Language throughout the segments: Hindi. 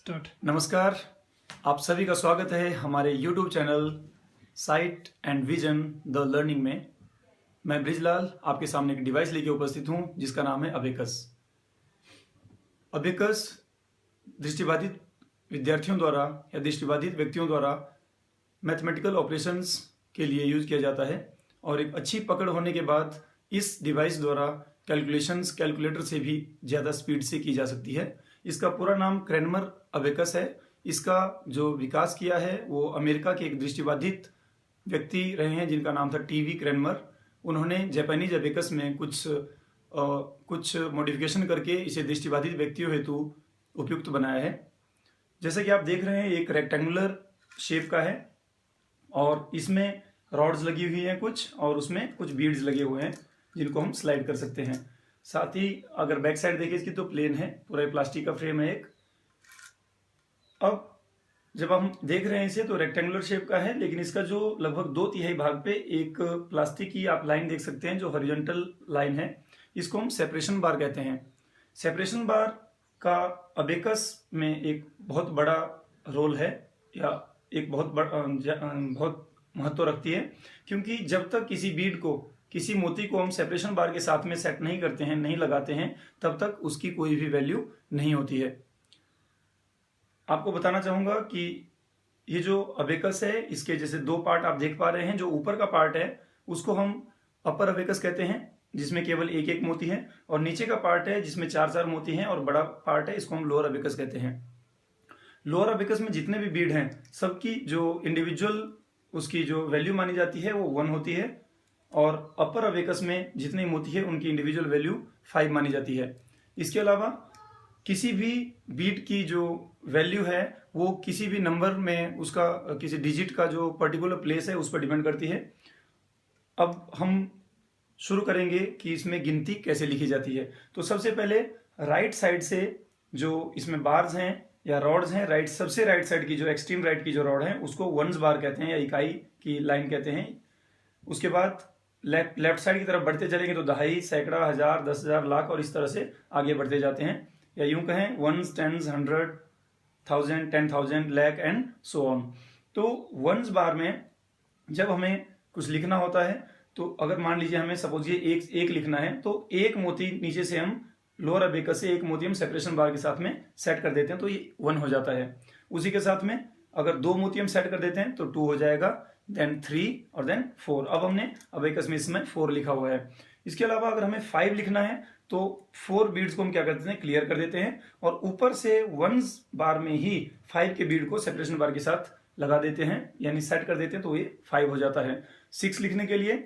स्टार्ट। नमस्कार, आप सभी का स्वागत है हमारे YouTube channel site and vision the learning में। मैं ब्रिजलाल आपके सामने एक डिवाइस लेके उपस्थित हूं जिसका नाम है अबेकस। अबेकस दृष्टिबाधित विद्यार्थियों द्वारा या दृष्टिबाधित व्यक्तियों द्वारा मैथमेटिकल ऑपरेशंस के लिए यूज किया जाता है और एक अच्छी पकड़ होने के बाद इस डिवाइस द्वारा कैलकुलेशंस कैलकुलेटर से भी ज़्यादा स्पीड से की जा सकती है। इसका पूरा नाम क्रैनमर अबेकस है। इसका जो विकास किया है वो अमेरिका के एक दृष्टिबाधित व्यक्ति रहे हैं जिनका नाम था टीवी क्रैनमर। उन्होंने जापानीज अबेकस में कुछ मॉडिफिकेशन करके इसे दृष्टिबाधित व्यक्तियों हेतु उपयुक्त बनाया है। जैसे कि आप देख रहे हैं एक रेक्टेंगुलर शेप का है और इसमें रॉड्स लगी हुई हैं कुछ, और उसमें कुछ बीड्स लगे हुए हैं जिनको हम स्लाइड कर सकते हैं। साथ ही अगर बैक साइड देखें इसकी तो प्लेन है, पूरा प्लास्टिक का फ्रेम है एक। अब जब हम देख रहे हैं इसे तो रेक्टेंगुलर शेप का है, लेकिन इसका जो लगभग 2/3 भाग पे एक प्लास्टिक की आप लाइन देख सकते हैं जो हॉरिजॉन्टल लाइन है। इसको हम सेपरेशन बार कहते हैं। सेपरेशन बार का अबेकस में एक बहुत बड़ा रोल है या एक बहुत महत्व रखती है, क्योंकि जब तक किसी मोती को हम सेपरेशन बार के साथ में सेट नहीं करते हैं, नहीं लगाते हैं, तब तक उसकी कोई भी वैल्यू नहीं होती है। आपको बताना चाहूंगा कि ये जो अबेकस है इसके जैसे 2 पार्ट आप देख पा रहे हैं। जो ऊपर का पार्ट है उसको हम अपर अबेकस कहते हैं जिसमें केवल एक एक मोती है, और नीचे का पार्ट है जिसमें 4-4 मोती हैं, और बड़ा पार्ट है इसको हम लोअर अबेकस कहते हैं। लोअर अबेकस में जितने भी बीड हैं सबकी जो इंडिविजुअल उसकी जो वैल्यू मानी जाती है वो 1 होती है, और अपर अबेकस में जितनी मोती है उनकी इंडिविजुअल वैल्यू 5 मानी जाती है। इसके अलावा किसी भी बीट की जो वैल्यू है वो किसी भी नंबर में उसका किसी डिजिट का जो पर्टिकुलर प्लेस है उस पर डिपेंड करती है। अब हम शुरू करेंगे कि इसमें गिनती कैसे लिखी जाती है। तो सबसे पहले राइट साइड से जो इसमें बार्स हैं या रॉड्स हैं, सबसे राइट साइड की जो एक्सट्रीम राइट की जो रॉड है उसको वंस बार कहते हैं या इकाई की लाइन कहते हैं। उसके बाद लेफ्ट साइड की तरफ बढ़ते चलेंगे तो दहाई, सैकड़ा, हजार, 10,000, लाख और इस तरह से आगे बढ़ते जाते हैं, या यूं कहें ones, tens, 100, 1000, 10,000, lakh and so on. तो वंस बार में जब हमें कुछ लिखना होता है तो अगर मान लीजिए हमें सपोज ये एक लिखना है तो एक मोती नीचे से हम लोअर अबेकस से एक मोती हम सेपरेशन बार के साथ में सेट कर देते हैं तो ये 1 हो जाता है। उसी के साथ में अगर 2 मोती हम सेट कर देते हैं तो 2 हो जाएगा, देन 3 और देन 4। अब हमने अबेकस में इसमें 4 लिखा हुआ है। इसके अलावा अगर हमें 5 लिखना है तो 4 बीड्स को हम क्या करते हैं, क्लियर कर देते हैं, और ऊपर से वंस बार में ही 5 के बीड को सेपरेशन बार के साथ लगा देते हैं, यानी सेट कर देते हैं तो ये 5 हो जाता है। 6 लिखने के लिए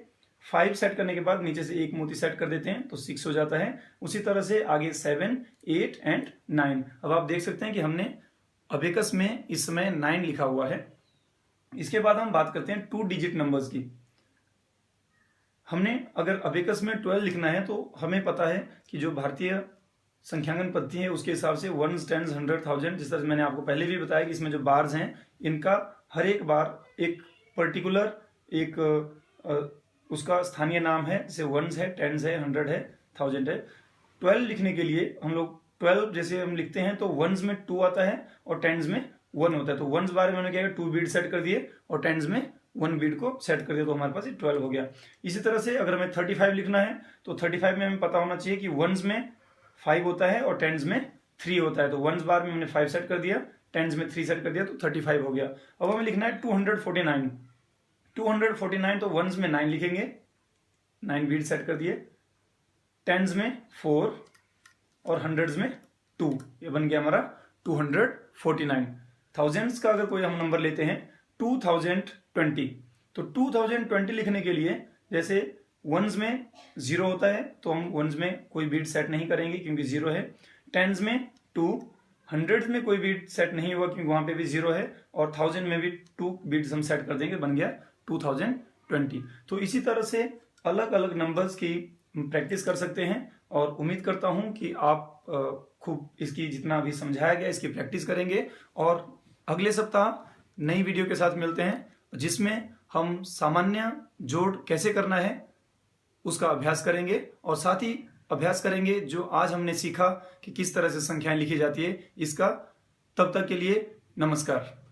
5 सेट करने के बाद नीचे से एक मोती सेट कर देते हैं तो 6 हो जाता है। उसी तरह से आगे 7, 8 एंड 9। अब आप देख सकते हैं कि हमने अबेकस में इस समय 9 लिखा हुआ है। इसके बाद हम बात करते हैं 2 डिजिट नंबर्स की। हमने अगर अबेकस में 12 लिखना है तो हमें पता है कि जो भारतीय संख्यांकन पद्धति है उसके हिसाब से 1, 10, 100, 1000, जिस तरह से मैंने आपको पहले भी बताया कि इसमें जो बार्स हैं इनका हर एक बार एक पर्टिकुलर एक उसका स्थानीय नाम है, जैसे 1 है, 10 है, 100 है, 1000 है। 12 लिखने के लिए हम लोग 12 जैसे हम लिखते हैं तो 1s में 2 आता है और 10s में 1 होता है। तो 1s बारे में हमने क्या 2 बीड सेट कर दिए और 10s में 1 बीड को सेट कर दिया तो हमारे पास ये 12 हो गया। इसी तरह से अगर हमें 35 लिखना है तो 35 में हमें पता होना चाहिए कि 1s में 5 होता है और 10s में 3 होता है। तो 1s बार में हमने 5 सेट कर दिया, 10s में 3 सेट कर दिया तो 35 हो गया। अब हमें लिखना है 249। 249 तो 1s में 9 लिखेंगे, 9 बीड सेट कर दिए, 10s में 4 और 100s में 2, ये बन गया हमारा 249। थाउजेंड्स का अगर कोई हम नंबर लेते हैं 2020, तो 2020 लिखने के लिए जैसे 1s में 0 होता है तो हम 1s में कोई बीट सेट नहीं करेंगे क्योंकि 0 है, 10s में 2, 100s में कोई बीट सेट नहीं हुआ क्योंकि वहां पे भी 0 है, और 1000 में भी 2 बीट्स हम सेट कर देंगे, बन गया 2020। तो इसी तरह से अलग अलग नंबर्स की प्रैक्टिस कर सकते हैं और उम्मीद करता हूं कि आप खूब इसकी जितना भी समझाया गया इसकी प्रैक्टिस करेंगे, और अगले सप्ताह नई वीडियो के साथ मिलते हैं जिसमें हम सामान्य जोड़ कैसे करना है उसका अभ्यास करेंगे, और साथ ही अभ्यास करेंगे जो आज हमने सीखा कि किस तरह से संख्याएं लिखी जाती है इसका तब तक के लिए नमस्कार।